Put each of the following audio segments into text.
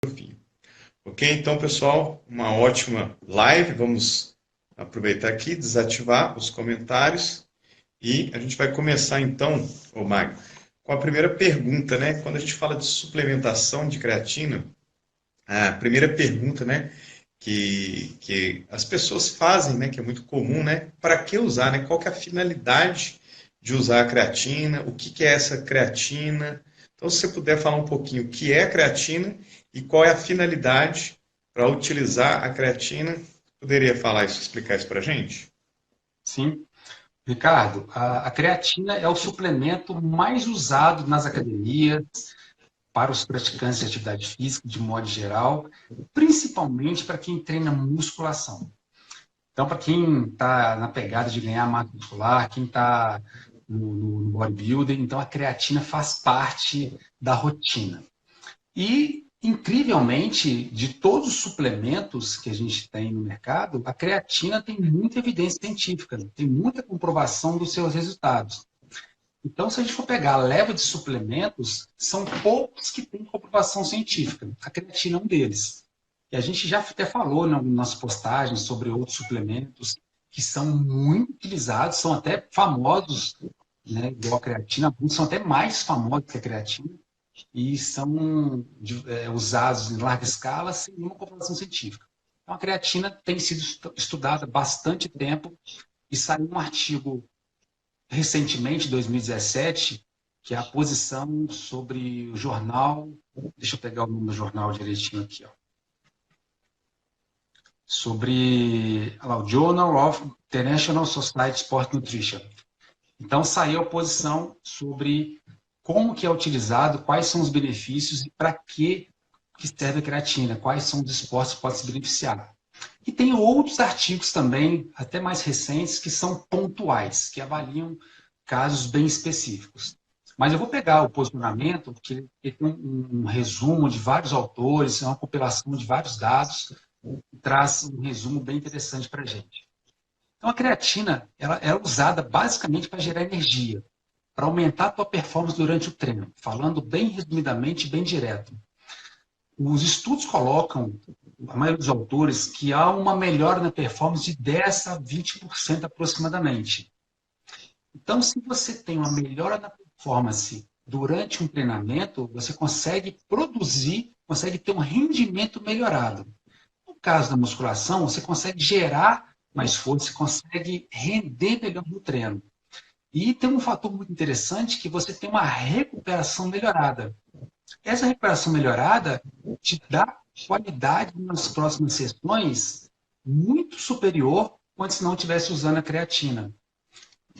Ok? Então, pessoal, uma ótima live. Vamos aproveitar aqui, desativar os comentários e a gente vai começar então, ô Magno, com a primeira pergunta, né? Quando a gente fala de suplementação de creatina, a primeira pergunta, né, que as pessoas fazem, né, que é muito comum, né? Para que usar, né? Qual que é a finalidade de usar a creatina? O que que é essa creatina? Então, se você puder falar um pouquinho o que é a creatina e qual é a finalidade para utilizar a creatina, poderia falar isso, explicar isso para a gente? Sim. Ricardo, a creatina é o suplemento mais usado nas academias, para os praticantes de atividade física, de modo geral, principalmente para quem treina musculação. Então, para quem está na pegada de ganhar massa muscular, quem está no bodybuilding, então a creatina faz parte da rotina. E, incrivelmente, de todos os suplementos que a gente tem no mercado, a creatina tem muita evidência científica, tem muita comprovação dos seus resultados. Então, se a gente for pegar a leva de suplementos, são poucos que têm comprovação científica. A creatina é um deles. E a gente já até falou nas nossas postagens sobre outros suplementos que são muito utilizados, são até famosos, né, igual a creatina, alguns são até mais famosos que a creatina, e são usados em larga escala sem nenhuma comprovação científica. Então, a creatina tem sido estudada há bastante tempo e saiu um artigo recentemente, em 2017, que é a posição sobre o jornal. Deixa eu pegar o nome do jornal direitinho aqui, ó. Sobre o Journal of International Society Sport Nutrition. Então, saiu a posição sobre como que é utilizado, quais são os benefícios e para que serve a creatina, quais são os esportes que podem se beneficiar. E tem outros artigos também, até mais recentes, que são pontuais, que avaliam casos bem específicos. Mas eu vou pegar o posicionamento, que ele tem um resumo de vários autores, uma compilação de vários dados, e traz um resumo bem interessante para a gente. Então, a creatina ela é usada basicamente para gerar energia, para aumentar a tua performance durante o treino, falando bem resumidamente, bem direto. Os estudos colocam, a maioria dos autores, que há uma melhora na performance de 10 a 20% aproximadamente. Então, se você tem uma melhora na performance durante um treinamento, você consegue produzir, consegue ter um rendimento melhorado. No caso da musculação, você consegue gerar mais força, você consegue render melhor no treino. E tem um fator muito interessante que você tem uma recuperação melhorada. Essa recuperação melhorada te dá qualidade nas próximas sessões muito superior quando se não estivesse usando a creatina.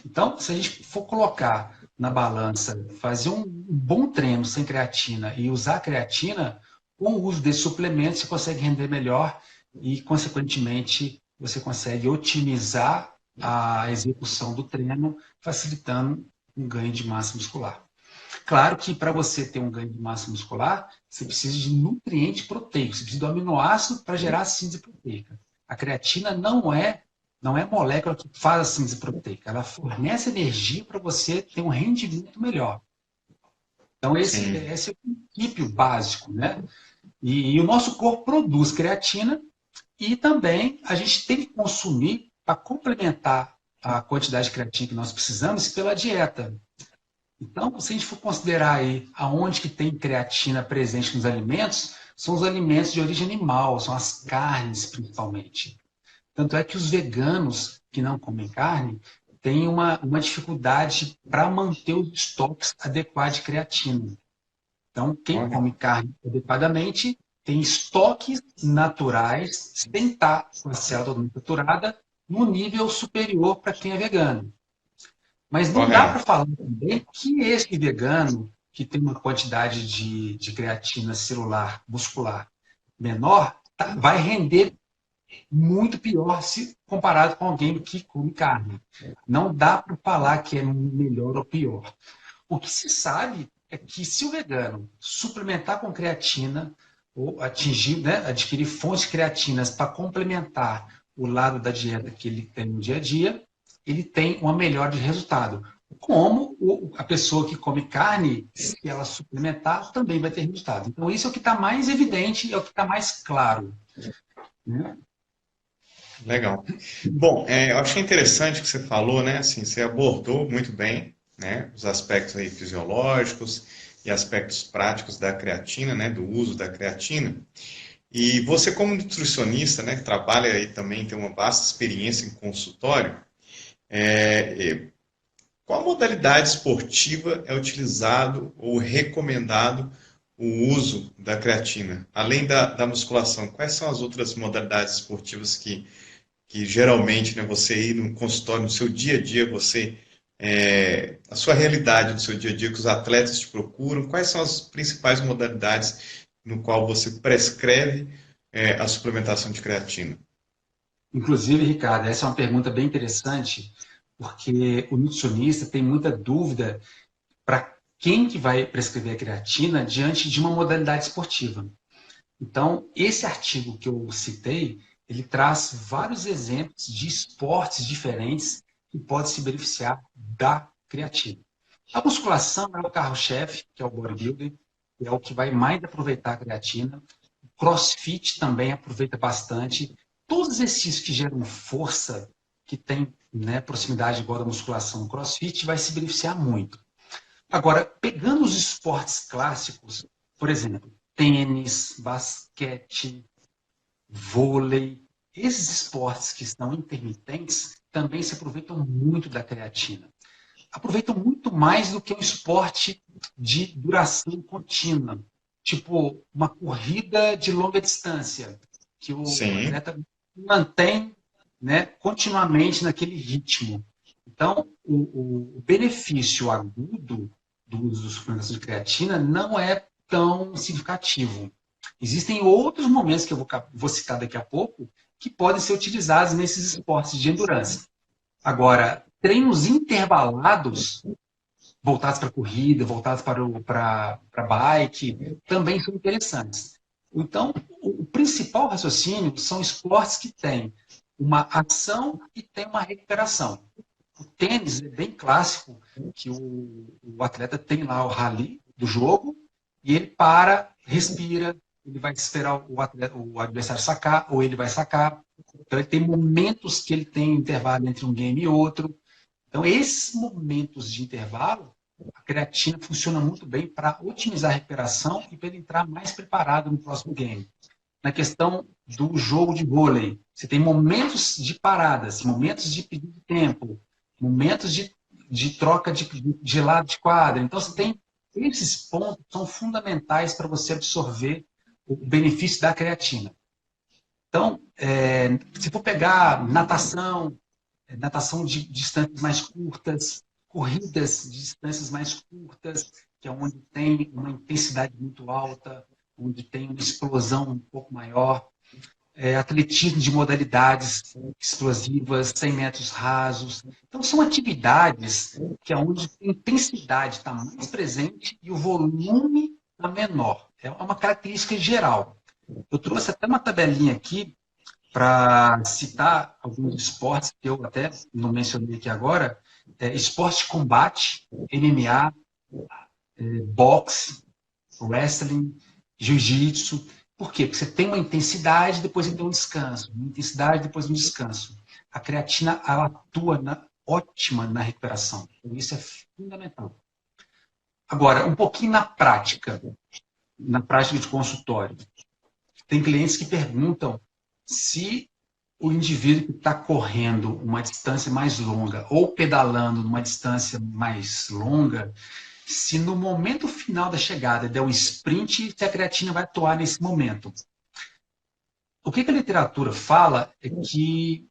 Então, se a gente for colocar na balança, fazer um bom treino sem creatina e usar a creatina, com o uso desse suplemento, você consegue render melhor e, consequentemente, você consegue otimizar a execução do treino, facilitando um ganho de massa muscular. Claro que para você ter um ganho de massa muscular, você precisa de nutriente proteico, você precisa do aminoácido para gerar a síntese proteica. A creatina não é molécula que faz a síntese proteica, ela fornece energia para você ter um rendimento melhor. Então, Sim. esse é o princípio básico, né? E o nosso corpo produz creatina e também a gente tem que consumir para complementar a quantidade de creatina que nós precisamos pela dieta. Então, se a gente for considerar aí aonde que tem creatina presente nos alimentos, são os alimentos de origem animal, são as carnes principalmente. Tanto é que os veganos que não comem carne têm uma dificuldade para manter os estoques adequados de creatina. Então, quem Olha, come carne adequadamente tem estoques naturais, sem estar com a célula totalmente saturada, no nível superior para quem é vegano. Mas não dá para correto. falar também que esse vegano, que tem uma quantidade de creatina celular, muscular menor, vai render muito pior se comparado com alguém que come carne. Não dá para falar que é melhor ou pior. O que se sabe é que se o vegano suplementar com creatina ou atingir, né, adquirir fontes de creatinas para complementar o lado da dieta que ele tem no dia a dia, ele tem uma melhora de resultado. como a pessoa que come carne, se ela suplementar, também vai ter resultado. Então, isso é o que está mais evidente, é o que está mais claro, né? Legal. Bom, eu achei interessante o que você falou, né? Assim, você abordou muito bem, né? Os aspectos aí fisiológicos e aspectos práticos da creatina, né? Do uso da creatina. E você, como nutricionista, né? Que trabalha aí também, tem uma vasta experiência em consultório, qual modalidade esportiva é utilizado ou recomendado o uso da creatina? Além da musculação, quais são as outras modalidades esportivas que geralmente, né, você ir no consultório, no seu dia a dia, a sua realidade do seu dia a dia, que os atletas te procuram, quais são as principais modalidades no qual você prescreve, a suplementação de creatina? Inclusive, Ricardo, essa é uma pergunta bem interessante, porque o nutricionista tem muita dúvida para quem que vai prescrever a creatina diante de uma modalidade esportiva. Então, esse artigo que eu citei, ele traz vários exemplos de esportes diferentes que podem se beneficiar da creatina. A musculação é o carro-chefe, que é o bodybuilding, que é o que vai mais aproveitar a creatina. O CrossFit também aproveita bastante. Todos esses que geram força, que tem, né, proximidade igual da musculação, o CrossFit vai se beneficiar muito. Agora, pegando os esportes clássicos, por exemplo, tênis, basquete, vôlei, esses esportes que estão intermitentes também se aproveitam muito da creatina. Aproveitam muito mais do que um esporte de duração contínua, tipo uma corrida de longa distância, que o Sim, atleta mantém, né, continuamente naquele ritmo. Então, o benefício agudo do uso da suplementação de creatina não é tão significativo. Existem outros momentos que eu vou citar daqui a pouco que podem ser utilizados nesses esportes de endurance. Agora, treinos intervalados, voltados para corrida, voltados para bike, também são interessantes. Então, o principal raciocínio são esportes que têm uma ação e tem uma recuperação. O tênis é bem clássico, que o atleta tem lá o rally do jogo, e ele para, respira, ele vai esperar o adversário sacar, ou ele vai sacar. Então, ele tem momentos que ele tem intervalo entre um game e outro. Então, esses momentos de intervalo, a creatina funciona muito bem para otimizar a recuperação e para ele entrar mais preparado no próximo game. Na questão do jogo de vôlei, você tem momentos de paradas, momentos de pedir de tempo, momentos de troca de lado de quadra. Então, você tem esses pontos são fundamentais para você absorver o benefício da creatina. Então, se for pegar natação, natação de distâncias mais curtas, corridas de distâncias mais curtas, que é onde tem uma intensidade muito alta, onde tem uma explosão um pouco maior, atletismo de modalidades explosivas, 100 metros rasos. Então, são atividades que é onde a intensidade está mais presente e o volume está menor. É uma característica geral. Eu trouxe até uma tabelinha aqui para citar alguns esportes que eu até não mencionei aqui agora, esporte de combate, MMA, boxe, wrestling, jiu-jitsu. Por quê? Porque você tem uma intensidade, depois você tem um descanso. Uma intensidade, depois um descanso. A creatina ela atua ótima na recuperação. Então, isso é fundamental. Agora, um pouquinho na prática de consultório. Tem clientes que perguntam se o indivíduo que está correndo uma distância mais longa ou pedalando numa distância mais longa, se no momento final da chegada der um sprint, se a creatina vai atuar nesse momento. O que a literatura fala é que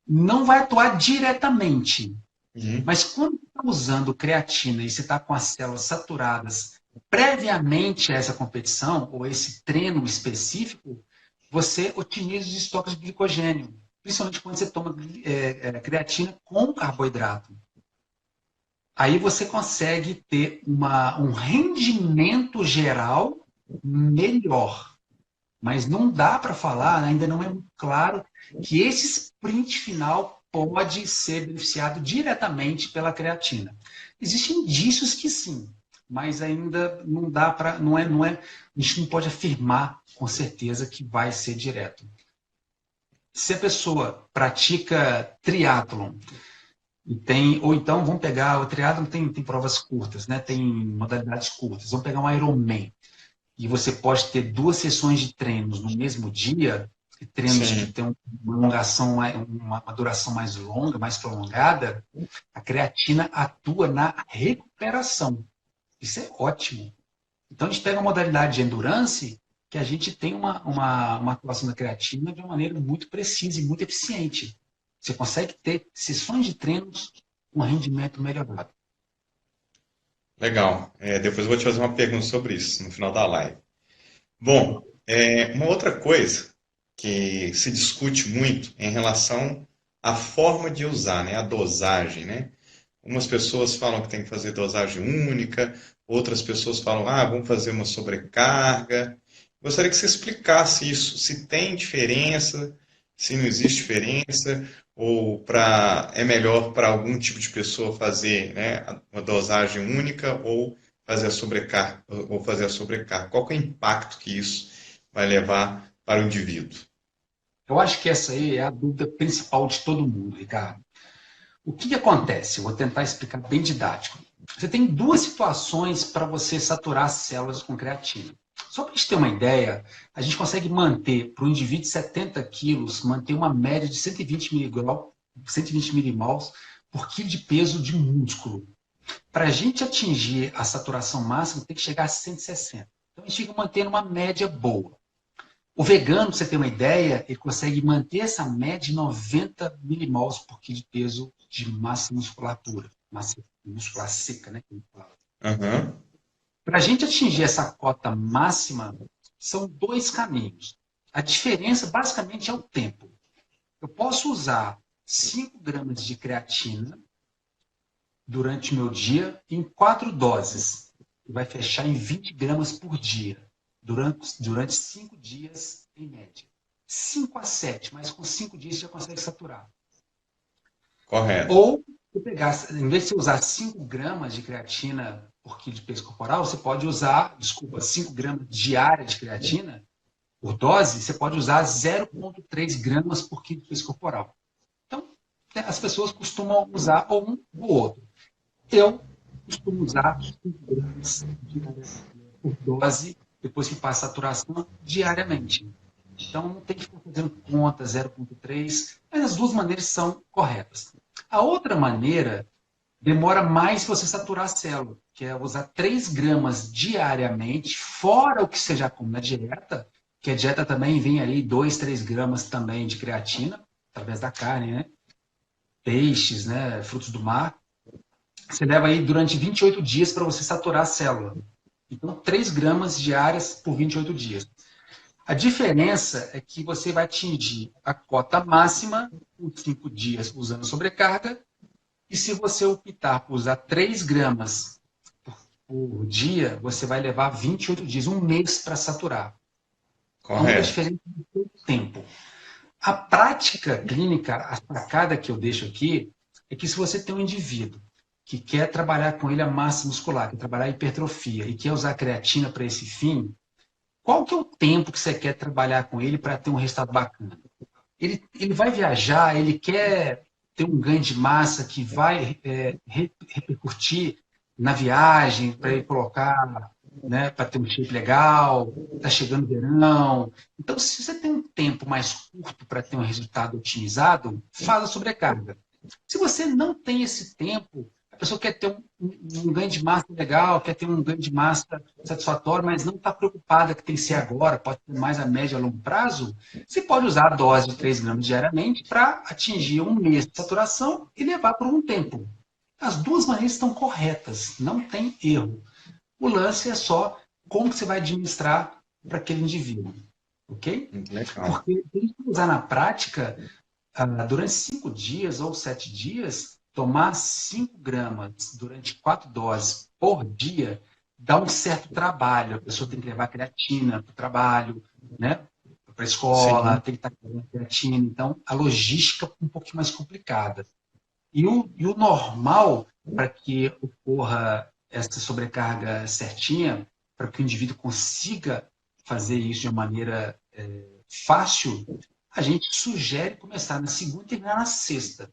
não vai atuar diretamente, uhum, mas quando está usando creatina e você está com as células saturadas previamente a essa competição ou esse treino específico, você otimiza os estoques de glicogênio, principalmente quando você toma creatina com carboidrato. Aí você consegue ter um rendimento geral melhor. Mas não dá para falar, ainda não é muito claro, que esse sprint final pode ser beneficiado diretamente pela creatina. Existem indícios que sim, mas ainda não dá para, a gente não pode afirmar com certeza que vai ser direto. Se a pessoa pratica triatlon ou então vamos pegar o triatlon tem provas curtas, né? Tem modalidades curtas. Vamos pegar um Ironman e você pode ter 2 sessões de treinos no mesmo dia, treinos que Sim. têm uma alongação, uma duração mais longa, mais prolongada. A creatina atua na recuperação. Isso é ótimo. Então, a gente pega uma modalidade de endurance que a gente tem uma atuação da creatina de uma maneira muito precisa e muito eficiente. Você consegue ter sessões de treinos com rendimento melhorado. Legal. Depois eu vou te fazer uma pergunta sobre isso no final da live. Bom, uma outra coisa que se discute muito em relação à forma de usar, né, a dosagem, né? Umas pessoas falam que tem que fazer dosagem única, outras pessoas falam, vamos fazer uma sobrecarga. Gostaria que você explicasse isso, se tem diferença, se não existe diferença, ou é melhor para algum tipo de pessoa fazer, né, uma dosagem única ou fazer a sobrecarga. Qual que é o impacto que isso vai levar para o indivíduo? Eu acho que essa aí é a dúvida principal de todo mundo, Ricardo. O que acontece? Eu vou tentar explicar bem didático. Você tem 2 situações para você saturar as células com creatina. Só para a gente ter uma ideia, a gente consegue manter, para um indivíduo de 70 quilos, manter uma média de 120 milimols por quilo de peso de músculo. Para a gente atingir a saturação máxima, tem que chegar a 160. Então, a gente fica mantendo uma média boa. O vegano, para você ter uma ideia, ele consegue manter essa média de 90 milimols por quilo de peso de massa muscular pura. Massa muscular seca, né? Uhum. Para a gente atingir essa cota máxima, são 2 caminhos. A diferença, basicamente, é o tempo. Eu posso usar 5 gramas de creatina durante o meu dia em 4 doses. Que vai fechar em 20 gramas por dia, durante 5 dias, em média. 5 a 7, mas com 5 dias você já consegue saturar. Correto. Ou, em vez de você usar 5 gramas de creatina por quilo de peso corporal, você pode usar, 5 gramas diária de creatina por dose, você pode usar 0,3 gramas por quilo de peso corporal. Então, as pessoas costumam usar ou um ou outro. Eu costumo usar 5 gramas por dose, depois que passa a saturação, diariamente. Então, não tem que ficar fazendo conta 0,3, mas as 2 maneiras são corretas. A outra maneira demora mais se você saturar a célula, que é usar 3 gramas diariamente, fora o que você já come na dieta, que a dieta também vem aí 2, 3 gramas também de creatina, através da carne, né? Peixes, né? Frutos do mar. Você leva aí durante 28 dias para você saturar a célula. Então, 3 gramas diárias por 28 dias. A diferença é que você vai atingir a cota máxima por 5 dias usando sobrecarga. E se você optar por usar 3 gramas por dia, você vai levar 28 dias, um mês para saturar. A única Correto. diferença é o tempo. A prática clínica, a sacada que eu deixo aqui, é que se você tem um indivíduo que quer trabalhar com ele a massa muscular, quer trabalhar a hipertrofia e quer usar creatina para esse fim, qual que é o tempo que você quer trabalhar com ele para ter um resultado bacana? Ele vai viajar, ele quer ter um ganho de massa que vai repercutir na viagem, para ele colocar, né, para ter um shape legal, está chegando o verão. Então, se você tem um tempo mais curto para ter um resultado otimizado, faz a sobrecarga. Se você não tem esse tempo, a pessoa quer ter um ganho de massa legal, quer ter um ganho de massa satisfatório, mas não está preocupada que tem que ser agora, pode ter mais a médio e a longo prazo, você pode usar a dose de 3 gramas diariamente para atingir um mês de saturação e levar por um tempo. As 2 maneiras estão corretas, não tem erro. O lance é só como você vai administrar para aquele indivíduo. Ok? Legal. Porque se a gente usar na prática, durante 5 dias ou 7 dias, tomar 5 gramas durante 4 doses por dia dá um certo trabalho. A pessoa tem que levar creatina para o trabalho, né? para a escola, Sim. tem que estar com creatina, então a logística é um pouquinho mais complicada. E o normal, para que ocorra essa sobrecarga certinha, para que o indivíduo consiga fazer isso de uma maneira fácil, a gente sugere começar na segunda e terminar na sexta.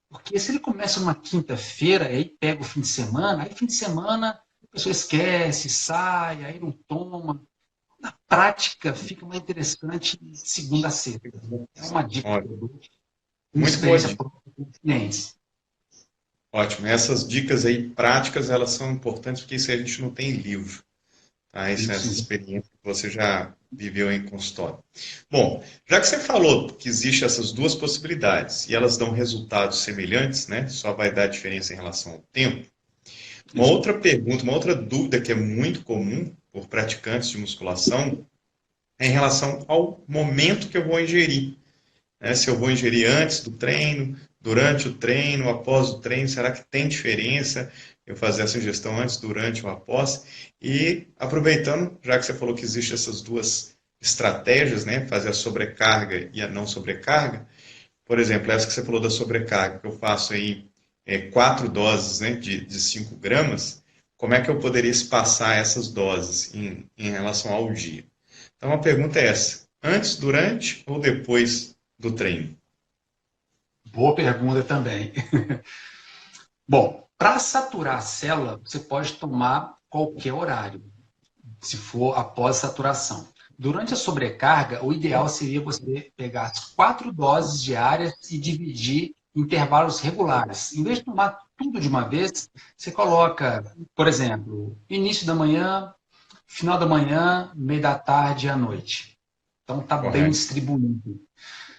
Porque se ele começa numa quinta-feira, aí pega o fim de semana, aí fim de semana a pessoa esquece, sai, aí não toma. Na prática, fica mais interessante de segunda a sexta. É uma dica que Olha, eu dou, com muito boa experiência dica. própria com os clientes. Ótimo. Essas dicas aí práticas, elas são importantes porque isso aí a gente não tem em livro, tá? Isso, Isso, essa experiência que você já viveu em consultório. Bom, já que você falou que existem essas duas possibilidades e elas dão resultados semelhantes, né? Só vai dar diferença em relação ao tempo. Uma isso. outra pergunta, uma outra dúvida que é muito comum por praticantes de musculação é em relação ao momento que eu vou ingerir, né? Se eu vou ingerir antes do treino, durante o treino, após o treino, será que tem diferença eu fazer essa ingestão antes, durante ou após? E aproveitando, já que você falou que existem essas duas estratégias, né? Fazer a sobrecarga e a não sobrecarga, por exemplo, essa que você falou da sobrecarga, que eu faço aí 4 doses, né, de 5 gramas, como é que eu poderia espaçar essas doses em relação ao dia? Então a pergunta é essa: antes, durante ou depois do treino? Boa pergunta também. Bom, para saturar a célula, você pode tomar qualquer horário, se for após saturação. Durante a sobrecarga, o ideal seria você pegar as 4 doses diárias e dividir em intervalos regulares. Em vez de tomar tudo de uma vez, você coloca, por exemplo, início da manhã, final da manhã, meio da tarde e à noite. Então está bem Correto. distribuído.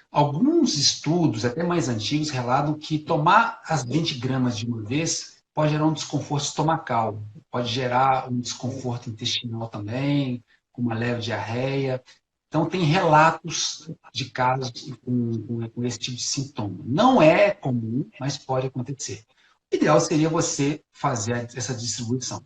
Alguns estudos, até mais antigos, relatam que tomar as 20 gramas de uma vez pode gerar um desconforto estomacal, pode gerar um desconforto intestinal também, com uma leve diarreia. Então, tem relatos de casos com esse tipo de sintoma. Não é comum, mas pode acontecer. O ideal seria você fazer essa distribuição.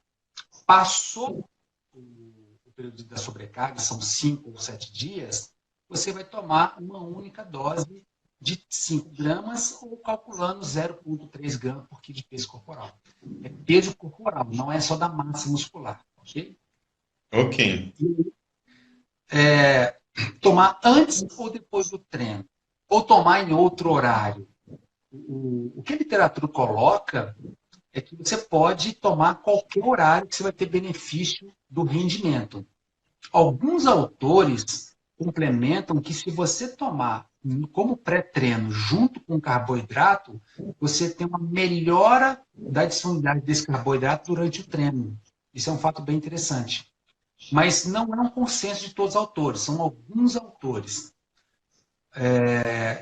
Passou o período da sobrecarga, são 5 ou 7 dias, você vai tomar uma única dose de 5 gramas ou calculando 0,3 gramas por quilo de peso corporal. É peso corporal, não é só da massa muscular, ok? Ok. Tomar antes ou depois do treino, ou tomar em outro horário. O que a literatura coloca é que você pode tomar qualquer horário que você vai ter benefício do rendimento. Alguns autores complementam que se você tomar como pré-treino junto com carboidrato, você tem uma melhora da disponibilidade desse carboidrato durante o treino. Isso é um fato bem interessante. Mas não é um consenso de todos os autores, são alguns autores.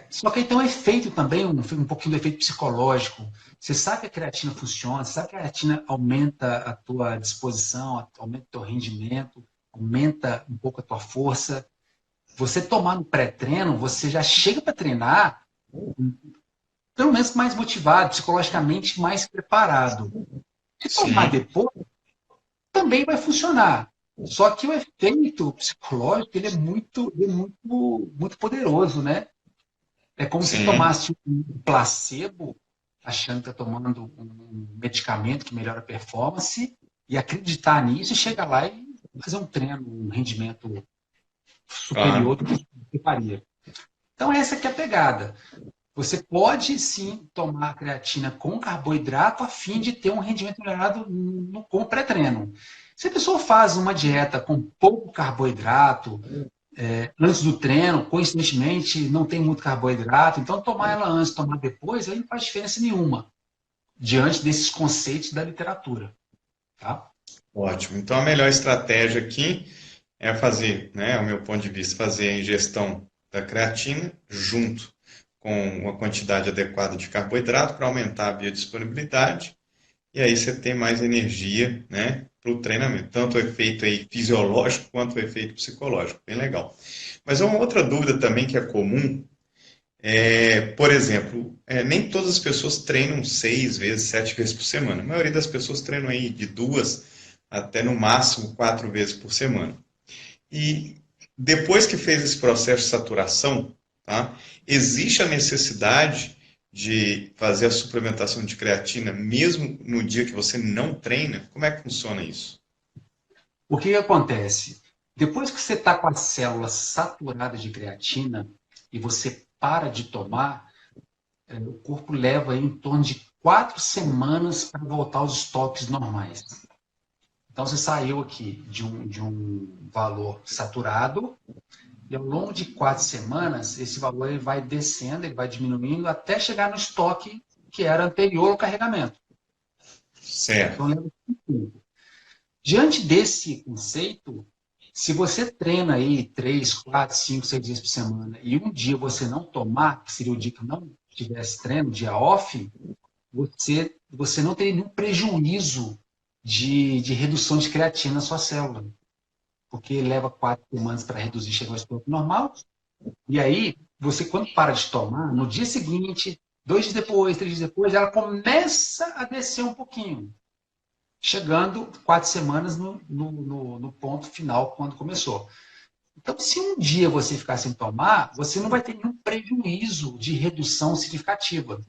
Só que aí tem um efeito também, um pouquinho do efeito psicológico. Você sabe que a creatina funciona, você sabe que a creatina aumenta a tua disposição, aumenta o teu rendimento, aumenta um pouco a tua força. Você tomar no pré-treino, você já chega para treinar, pelo menos mais motivado, psicologicamente mais preparado. Se tomar Sim, depois, também vai funcionar. Só que o efeito psicológico ele é muito poderoso, né? É como se sim, tomasse um placebo, achando que está tomando um medicamento que melhora a performance, e acreditar nisso e chegar lá e fazer um treino, um rendimento superior claro. do que você faria. Então, essa que é a pegada. Você pode sim tomar creatina com carboidrato a fim de ter um rendimento melhorado com o pré-treino. Se a pessoa faz uma dieta com pouco carboidrato, antes do treino, coincidentemente, não tem muito carboidrato, então tomar ela antes, tomar depois, aí não faz diferença nenhuma, diante desses conceitos da literatura. Tá? Ótimo. Então a melhor estratégia aqui é fazer, né, ao meu ponto de vista, fazer a ingestão da creatina junto com uma quantidade adequada de carboidrato para aumentar a biodisponibilidade e aí você tem mais energia, né, para o treinamento, tanto o efeito aí fisiológico quanto o efeito psicológico, bem legal. Mas uma outra dúvida também que é comum por exemplo, nem todas as pessoas treinam 6 vezes, 7 vezes por semana. A maioria das pessoas treinam aí de 2 até no máximo 4 vezes por semana. E depois que fez esse processo de saturação, tá? Existe a necessidade de fazer a suplementação de creatina mesmo no dia que você não treina? Como é que funciona isso? O que que acontece? Depois que você está com as células saturadas de creatina e você para de tomar, o corpo leva aí em torno de 4 semanas para voltar aos estoques normais. Então, você saiu aqui de um valor saturado e ao longo de 4 semanas, esse valor ele vai descendo, ele vai diminuindo até chegar no estoque que era anterior ao carregamento. Então, Certo. leva um tempo. Diante desse conceito, se você treina aí 3, 4, 5, 6 dias por semana e um dia você não tomar, que seria o dia que não tivesse treino, dia off, você não teria nenhum prejuízo de redução de creatina na sua célula, porque leva 4 semanas para reduzir, chegar ao estoque normal, e aí você, quando para de tomar, no dia seguinte, 2 dias depois, 3 dias depois, ela começa a descer um pouquinho, chegando 4 semanas no ponto final, quando começou. Então, se um dia você ficar sem tomar, você não vai ter nenhum prejuízo de redução significativa.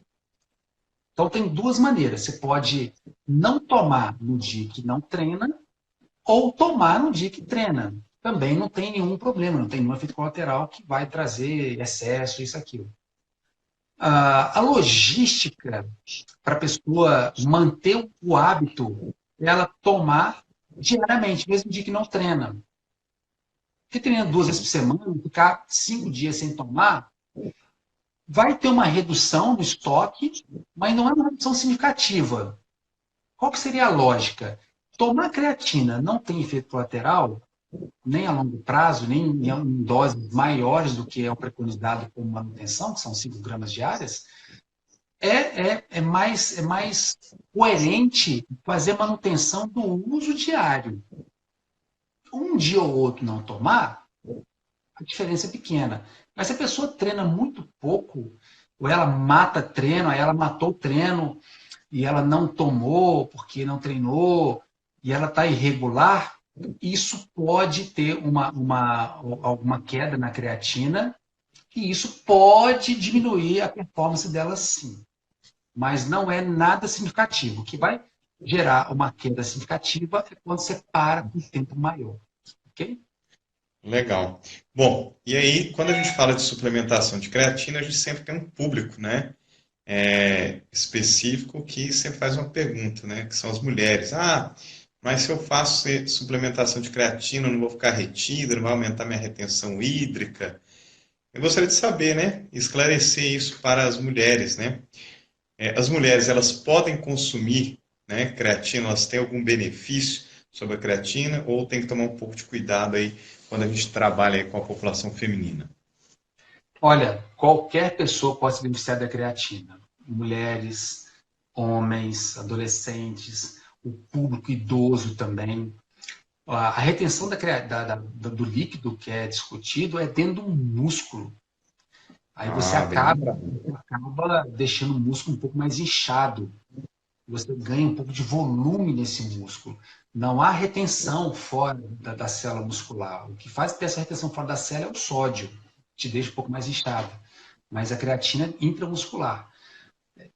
Então, tem duas maneiras. Você pode não tomar no dia que não treina ou tomar no dia que treina. Também não tem nenhum problema, não tem nenhum efeito colateral que vai trazer excesso, isso, aquilo. A logística para a pessoa manter o hábito é ela tomar diariamente, mesmo no dia que não treina. Porque treinando 2 vezes por semana, ficar 5 dias sem tomar, vai ter uma redução no estoque, mas não é uma redução significativa. Qual que seria a lógica? Tomar creatina não tem efeito colateral, nem a longo prazo, nem em doses maiores do que é o preconizado como manutenção, que são 5 gramas diárias, é mais coerente fazer manutenção do uso diário. Um dia ou outro não tomar, a diferença é pequena. Mas se a pessoa treina muito pouco, ou ela mata treino, aí ela matou o treino, e ela não tomou porque não treinou, e ela está irregular, isso pode ter alguma queda na creatina, e isso pode diminuir a performance dela sim. Mas não é nada significativo. O que vai gerar uma queda significativa é quando você para por um tempo maior. Ok? Legal. Bom, e aí, quando a gente fala de suplementação de creatina, a gente sempre tem um público, né, específico que sempre faz uma pergunta, né, que são as mulheres. Ah, mas se eu faço suplementação de creatina, eu não vou ficar retida, não vai aumentar minha retenção hídrica? Eu gostaria de saber, né, esclarecer isso para as mulheres, né? As mulheres, elas podem consumir, né, creatina, elas têm algum benefício sobre a creatina ou tem que tomar um pouco de cuidado aí quando a gente trabalha aí com a população feminina? Olha, qualquer pessoa pode se beneficiar da creatina. Mulheres, homens, adolescentes, o público idoso também. A retenção do líquido que é discutido é dentro do músculo. Aí você Ah, bem lembrado. acaba deixando o músculo um pouco mais inchado. Você ganha um pouco de volume nesse músculo. Não há retenção fora da célula muscular. O que faz ter essa retenção fora da célula é o sódio, te deixa um pouco mais inchado. Mas a creatina é intramuscular.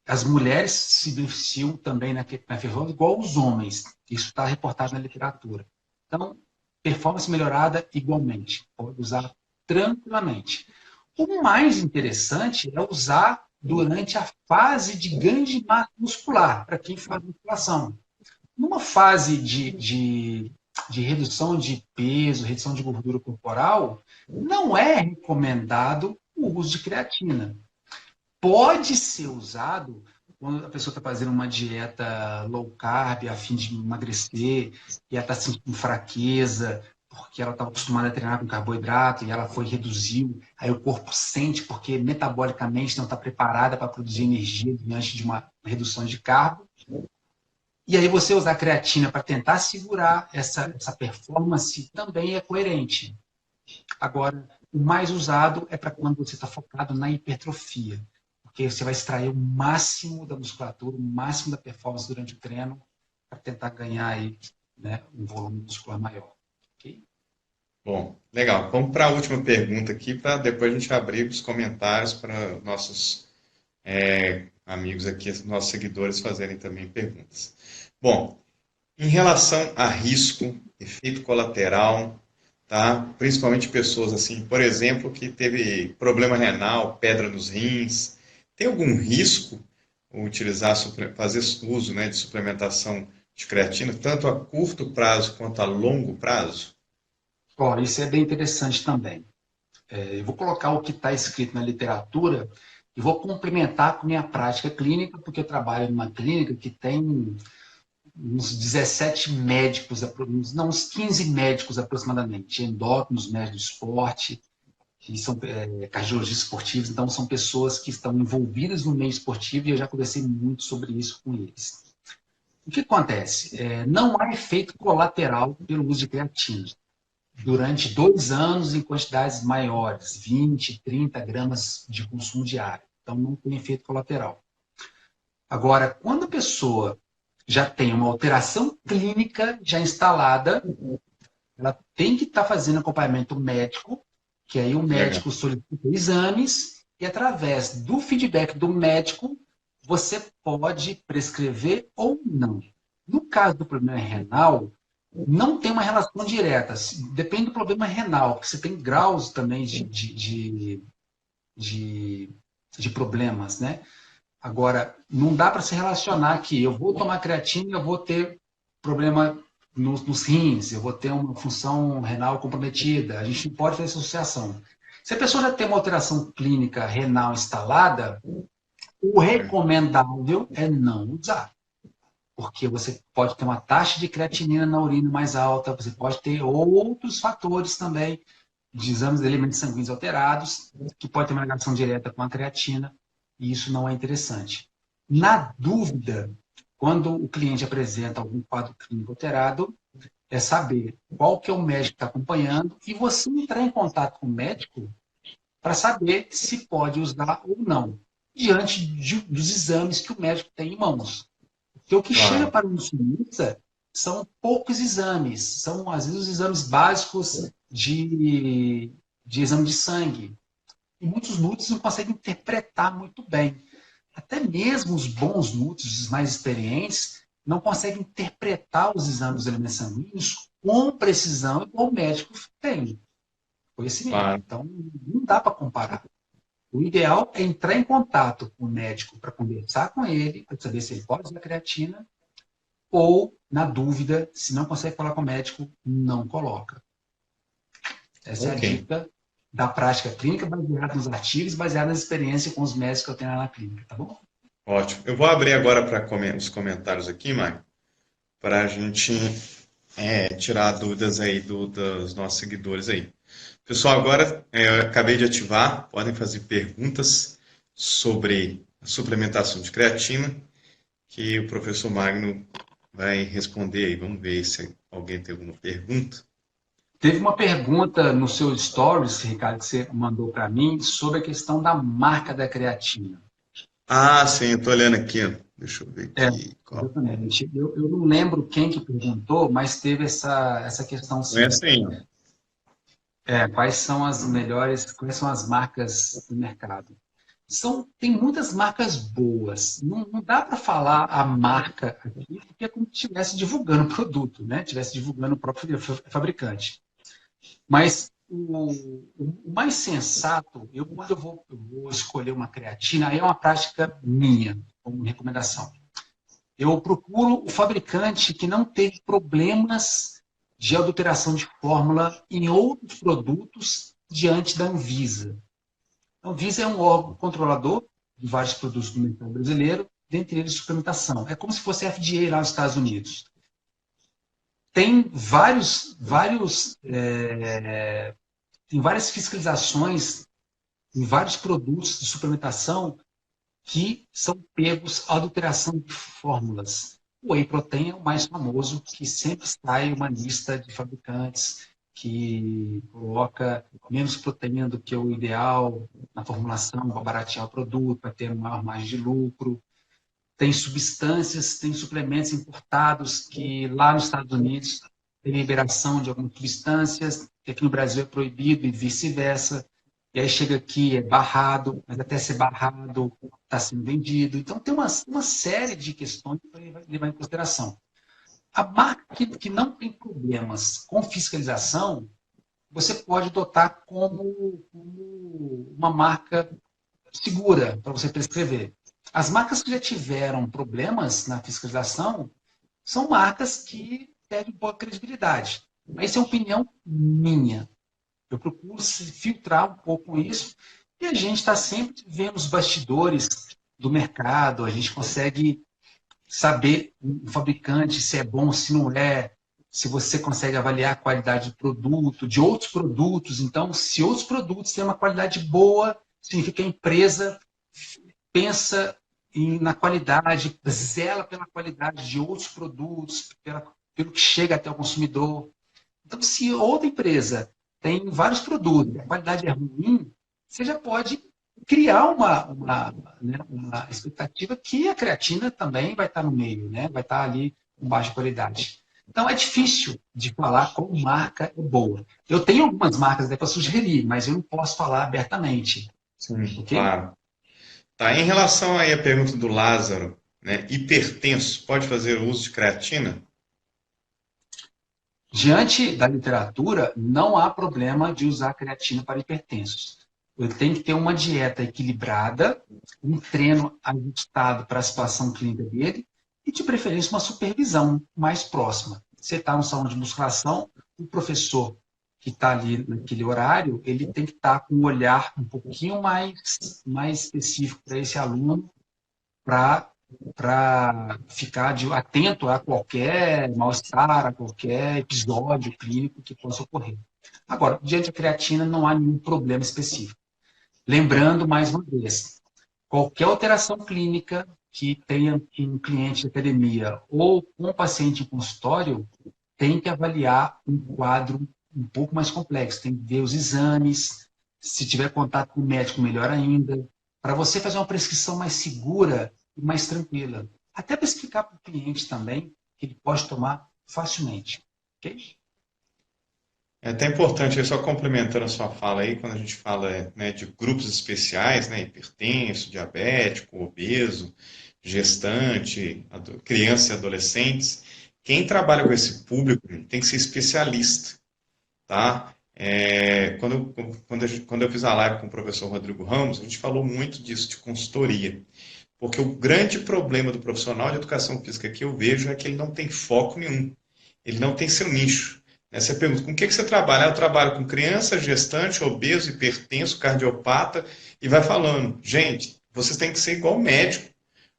As mulheres se beneficiam também na performance igual os homens. Isso está reportado na literatura. Então, performance melhorada igualmente. Pode usar tranquilamente. O mais interessante é usar durante a fase de ganho de massa muscular, para quem faz musculação. Numa fase de redução de peso, redução de gordura corporal, não é recomendado o uso de creatina. Pode ser usado quando a pessoa está fazendo uma dieta low carb, a fim de emagrecer, e ela está sentindo fraqueza, porque ela estava acostumada a treinar com carboidrato e ela foi reduziu, aí o corpo sente porque metabolicamente não está preparada para produzir energia diante de uma redução de carbo. E aí você usar creatina para tentar segurar essa performance também é coerente. Agora, o mais usado é para quando você está focado na hipertrofia, porque você vai extrair o máximo da musculatura, o máximo da performance durante o treino, para tentar ganhar aí, né, um volume muscular maior. Okay? Bom, legal. Vamos para a última pergunta aqui, para depois a gente abrir os comentários para nossos amigos aqui, nossos seguidores fazerem também perguntas. Bom, em relação a risco, efeito colateral, tá? Principalmente pessoas assim, por exemplo, que teve problema renal, pedra nos rins, tem algum risco utilizar, fazer uso, né, de suplementação de creatina, tanto a curto prazo quanto a longo prazo? Ó, isso é bem interessante também. Eu vou colocar o que está escrito na literatura e vou complementar com minha prática clínica, porque eu trabalho numa clínica que tem uns 17 médicos, não, uns 15 médicos aproximadamente, endócrinos, médicos de esporte, que são cardiologistas esportivos, então são pessoas que estão envolvidas no meio esportivo e eu já conversei muito sobre isso com eles. O que acontece? Não há efeito colateral pelo uso de creatina. Durante 2 anos, em quantidades maiores, 20, 30 gramas de consumo diário. Então, não tem efeito colateral. Agora, quando a pessoa já tem uma alteração clínica já instalada, ela tem que estar fazendo acompanhamento médico, que aí o Legal. médico solicita exames e, através do feedback do médico, você pode prescrever ou não. No caso do problema renal, não tem uma relação direta. Depende do problema renal, porque você tem graus também de, de problemas, né? Agora, não dá para se relacionar que eu vou tomar creatina e eu vou ter problema nos rins, eu vou ter uma função renal comprometida. A gente não pode fazer essa associação. Se a pessoa já tem uma alteração clínica renal instalada, o recomendável é não usar. Porque você pode ter uma taxa de creatinina na urina mais alta, você pode ter outros fatores também, de exames de elementos sanguíneos alterados, que pode ter uma ligação direta com a creatina, e isso não é interessante. Na dúvida, quando o cliente apresenta algum quadro clínico alterado, é saber qual que é o médico que está acompanhando e você entrar em contato com o médico para saber se pode usar ou não, diante dos exames que o médico tem em mãos. Porque o que chega Claro. para o nutricionista são poucos exames, são às vezes os exames básicos de exame de sangue. E muitos nutricionistas não conseguem interpretar muito bem. Até mesmo os bons nutricionistas, os mais experientes, não conseguem interpretar os exames dos elementos sanguíneos com precisão igual o médico tem conhecimento. Claro. Então, não dá para comparar. O ideal é entrar em contato com o médico para conversar com ele, para saber se ele pode usar creatina, ou, na dúvida, se não consegue falar com o médico, não coloca. Essa é a Ok. dica da prática clínica, baseada nos artigos, baseada nas experiências com os médicos que eu tenho lá na clínica, tá bom? Ótimo. Eu vou abrir agora para os comentários aqui, Mário, para a gente tirar dúvidas aí dos nossos seguidores aí. Pessoal, agora eu acabei de ativar, podem fazer perguntas sobre a suplementação de creatina, que o professor Magno vai responder aí. Vamos ver se alguém tem alguma pergunta. Teve uma pergunta no seu stories, Ricardo, que você mandou para mim, sobre a questão da marca da creatina. Ah, sim, eu estou olhando aqui, ó. Deixa eu ver É, aqui. exatamente. Eu não lembro quem que perguntou, mas teve essa questão Não é sim. assim, ó. Quais são as melhores, quais são as marcas do mercado? Tem muitas marcas boas. Não dá para falar a marca aqui, porque é como se estivesse divulgando o produto, né? Estivesse divulgando o próprio fabricante. Mas o mais sensato, quando eu vou escolher uma creatina, aí é uma prática minha, como recomendação. Eu procuro o fabricante que não teve problemas de adulteração de fórmula em outros produtos diante da Anvisa. A Anvisa é um órgão controlador de vários produtos do mercado brasileiro, dentre eles suplementação. É como se fosse a FDA lá nos Estados Unidos. Tem tem várias fiscalizações em vários produtos de suplementação que são pegos à adulteração de fórmulas. O whey protein é o mais famoso, que sempre sai uma lista de fabricantes que coloca menos proteína do que o ideal na formulação para baratear o produto, para ter uma maior margem de lucro. Tem substâncias, tem suplementos importados que lá nos Estados Unidos tem liberação de algumas substâncias, que aqui no Brasil é proibido e vice-versa. E aí chega aqui, é barrado, mas até ser barrado está sendo vendido. Então, tem uma série de questões para levar em consideração. A marca que não tem problemas com fiscalização, você pode adotar como uma marca segura para você prescrever. As marcas que já tiveram problemas na fiscalização são marcas que perdem um pouco de credibilidade. Mas isso é uma opinião minha. Eu procuro se filtrar um pouco com isso e a gente está sempre vendo os bastidores do mercado, a gente consegue saber o fabricante se é bom, se não é, se você consegue avaliar a qualidade do produto, de outros produtos. Então, se outros produtos têm uma qualidade boa, significa que a empresa pensa na qualidade, zela pela qualidade de outros produtos, pelo que chega até o consumidor. Então, se outra empresa tem vários produtos, a qualidade é ruim, você já pode criar uma expectativa que a creatina também vai estar no meio, né? Vai estar ali com baixa qualidade. Então, é difícil de falar qual marca é boa. Eu tenho algumas marcas até para sugerir, mas eu não posso falar abertamente. Sim, Ok? claro. Tá, em relação aí à pergunta do Lázaro, né, hipertenso, pode fazer uso de creatina? Diante da literatura, não há problema de usar creatina para hipertensos. Ele tem que ter uma dieta equilibrada, um treino ajustado para a situação clínica dele e, de preferência, uma supervisão mais próxima. Você está no salão de musculação, o professor que está ali naquele horário, ele tem que estar com um olhar um pouquinho mais específico para esse aluno, para ficar atento a qualquer mal-estar, a qualquer episódio clínico que possa ocorrer. Agora, diante da creatina, não há nenhum problema específico. Lembrando, mais uma vez, qualquer alteração clínica que tenha em um cliente de academia ou um paciente em consultório, tem que avaliar um quadro um pouco mais complexo. Tem que ver os exames, se tiver contato com o médico, melhor ainda, para você fazer uma prescrição mais segura e mais tranquila. Até para explicar para o cliente também que ele pode tomar facilmente. Ok? É até importante, aí, só complementando a sua fala aí, quando a gente fala, né, de grupos especiais, né, hipertenso, diabético, obeso, gestante, crianças e adolescentes, quem trabalha com esse público tem que ser especialista, tá? Quando eu fiz a live com o professor Rodrigo Ramos, a gente falou muito disso, de consultoria. Porque o grande problema do profissional de educação física que eu vejo é que ele não tem foco nenhum. Ele não tem seu nicho. Né? Você pergunta, com o que você trabalha? Eu trabalho com criança, gestante, obeso, hipertenso, cardiopata, e vai falando. Gente, vocês têm que ser igual médico.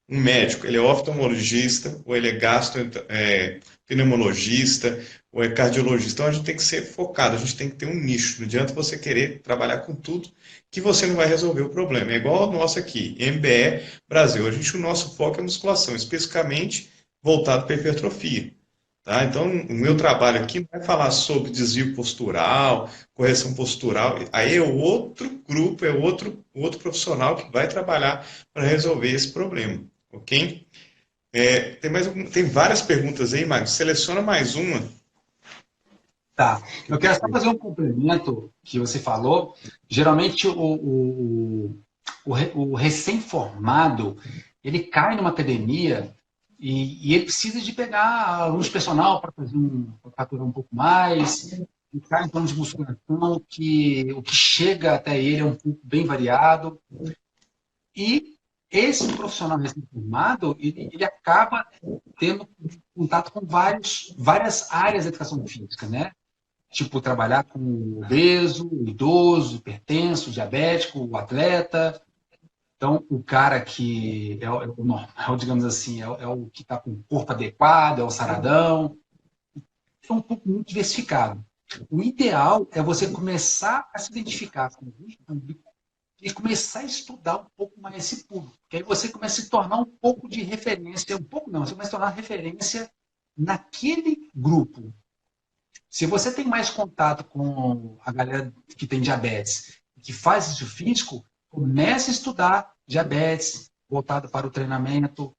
Um médico, ele é oftalmologista, ou ele é pneumologista, ou é cardiologista. Então a gente tem que ser focado, a gente tem que ter um nicho. Não adianta você querer trabalhar com tudo que você não vai resolver o problema. É igual ao nosso aqui, MBE Brasil. O nosso foco é musculação, especificamente voltado para hipertrofia. Tá? Então, o meu trabalho aqui não vai falar sobre desvio postural, correção postural. Aí é outro grupo, é outro profissional que vai trabalhar para resolver esse problema. Ok? Tem várias perguntas aí, Mário. Seleciona mais uma. Tá. Eu quero só fazer um complemento que você falou. Geralmente, o recém-formado, ele cai numa academia e ele precisa de pegar alunos de personal para faturar um pouco mais, e cai em plano de musculação, que o que chega até ele é um pouco bem variado. E esse profissional recém-formado, ele acaba tendo contato com várias áreas da educação física, né? Tipo, trabalhar com o obeso, o idoso, o hipertenso, o diabético, o atleta. Então, o cara que é o normal, digamos assim, é o que está com o corpo adequado, é o saradão. É um pouco muito diversificado. O ideal é você começar a se identificar com o público e começar a estudar um pouco mais esse público. Porque aí você começa a se tornar um pouco de referência, um pouco não, você começa a se tornar referência naquele grupo. Se você tem mais contato com a galera que tem diabetes, que faz exercício físico, comece a estudar diabetes, voltado para o treinamento,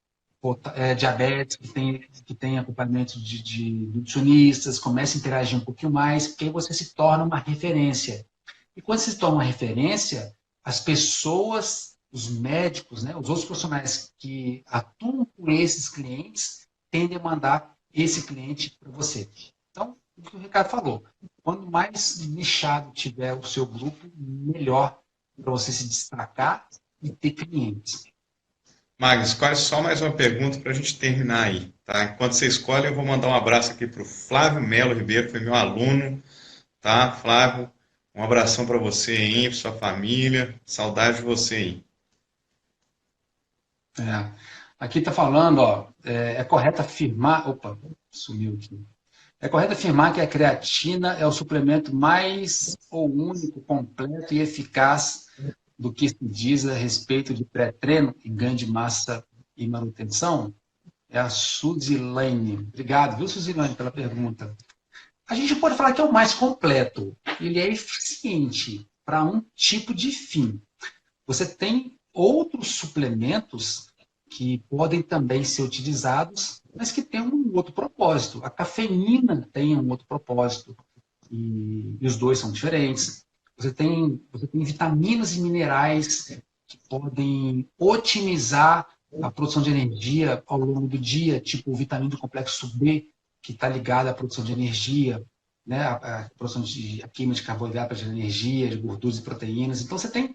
diabetes, que tem acompanhamento de nutricionistas, começa a interagir um pouquinho mais, porque aí você se torna uma referência. E quando você se torna uma referência, as pessoas, os médicos, né, os outros profissionais que atuam com esses clientes, tendem a mandar esse cliente para você. Então, o que o Ricardo falou, quanto mais nichado tiver o seu grupo, melhor para você se destacar e ter clientes. Magnus, escolhe só mais uma pergunta para a gente terminar aí, tá? Enquanto você escolhe, eu vou mandar um abraço aqui para o Flávio Melo Ribeiro, que foi meu aluno, tá? Flávio, um abração para você aí, para sua família, saudade de você aí. Aqui está falando, ó, é correto afirmar. Opa, sumiu aqui. É correto afirmar que a creatina é o suplemento mais ou único, completo e eficaz do que se diz a respeito de pré-treino e ganho de massa e manutenção? É a Suzilane. Obrigado, viu, Suzilane, pela pergunta. A gente pode falar que é o mais completo. Ele é eficiente para um tipo de fim. Você tem outros suplementos que podem também ser utilizados, mas que têm um outro propósito. A cafeína tem um outro propósito, e os dois são diferentes. Você tem vitaminas e minerais que podem otimizar a produção de energia ao longo do dia, tipo vitamina do complexo B, que está ligada à produção de energia, né? A produção a queima de carboidratos de energia, de gorduras e proteínas. Então, você tem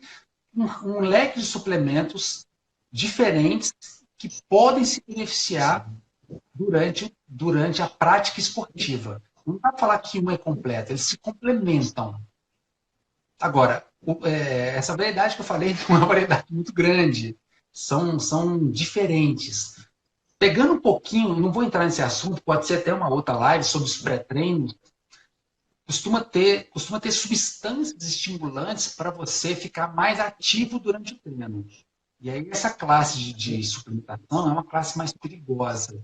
um leque de suplementos diferentes que podem se beneficiar durante a prática esportiva. Não dá para falar que um é completo, eles se complementam. Agora, essa variedade que eu falei é uma variedade muito grande. São diferentes. Pegando um pouquinho, não vou entrar nesse assunto, pode ser até uma outra live sobre os pré-treinos, costuma ter substâncias estimulantes para você ficar mais ativo durante o treino. E aí essa classe de suplementação é uma classe mais perigosa,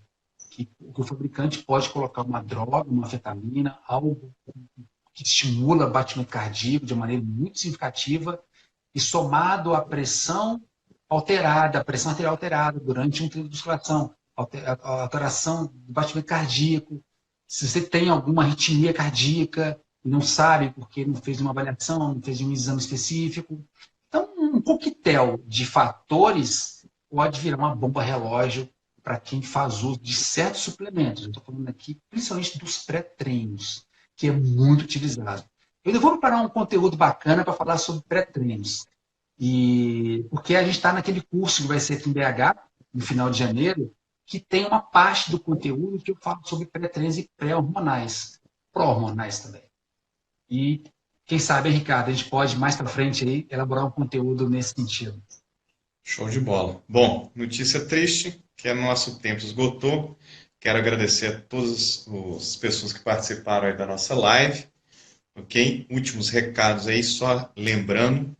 que o fabricante pode colocar uma droga, uma anfetamina, algo que estimula o batimento cardíaco de maneira muito significativa e somado à pressão alterada, a pressão arterial alterada durante um treino de musculação, a alteração do batimento cardíaco. Se você tem alguma arritmia cardíaca e não sabe porque não fez uma avaliação, não fez um exame específico. Então, um coquetel de fatores pode virar uma bomba relógio para quem faz uso de certos suplementos. Eu estou falando aqui principalmente dos pré-treinos, que é muito utilizado. Eu vou preparar um conteúdo bacana para falar sobre pré-treinos. Porque a gente está naquele curso que vai ser aqui em BH, no final de janeiro, que tem uma parte do conteúdo que eu falo sobre pré-treinos e pré-hormonais, pró-hormonais também. E quem sabe, Ricardo, a gente pode mais para frente aí elaborar um conteúdo nesse sentido. Show de bola. Bom, notícia triste, que nosso tempo esgotou. Quero agradecer a todas as pessoas que participaram aí da nossa live. Ok? Últimos recados aí, só lembrando,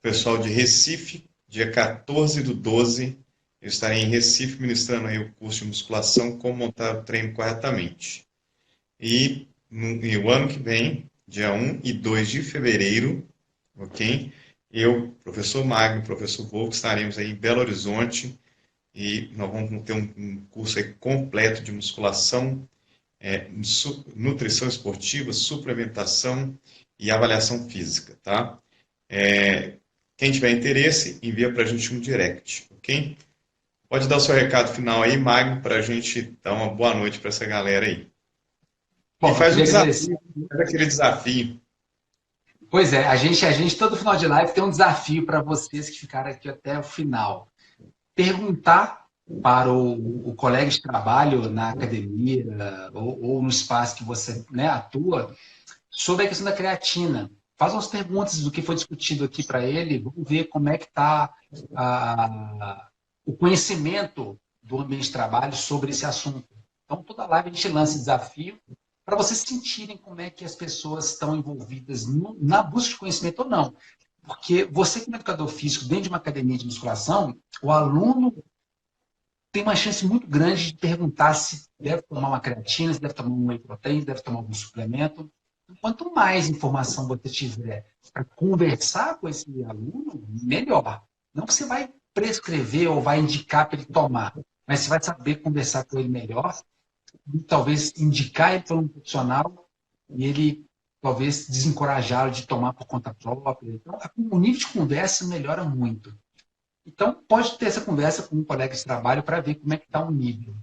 pessoal de Recife, dia 14/12, eu estarei em Recife ministrando aí o curso de musculação, como montar o treino corretamente. E o ano que vem, dia 1 e 2 de fevereiro, ok? Eu, professor Magno, professor Volk, estaremos aí em Belo Horizonte e nós vamos ter um curso aí completo de musculação, nutrição esportiva, suplementação e avaliação física, tá? Quem tiver interesse, envia para a gente um direct, ok? Pode dar o seu recado final aí, Magno, para a gente dar uma boa noite para essa galera aí. Bom, e faz o desafio, aquele desafio. Pois é, a gente todo final de live tem um desafio para vocês que ficaram aqui até o final. Perguntar para o colega de trabalho na academia ou no espaço que você, né, atua sobre a questão da creatina. Faz umas perguntas do que foi discutido aqui para ele, vamos ver como é que está o conhecimento do ambiente de trabalho sobre esse assunto. Então, toda live a gente lança esse desafio para vocês sentirem como é que as pessoas estão envolvidas na busca de conhecimento ou não. Porque você, como educador físico, dentro de uma academia de musculação, o aluno tem uma chance muito grande de perguntar se deve tomar uma creatina, se deve tomar um whey protein, se deve tomar algum suplemento. Quanto mais informação você tiver para conversar com esse aluno, melhor. Não que você vai prescrever ou vai indicar para ele tomar, mas você vai saber conversar com ele melhor e talvez indicar ele para um profissional e ele talvez desencorajá-lo de tomar por conta própria. Então, o nível de conversa melhora muito. Então, pode ter essa conversa com um colega de trabalho para ver como é que está o nível.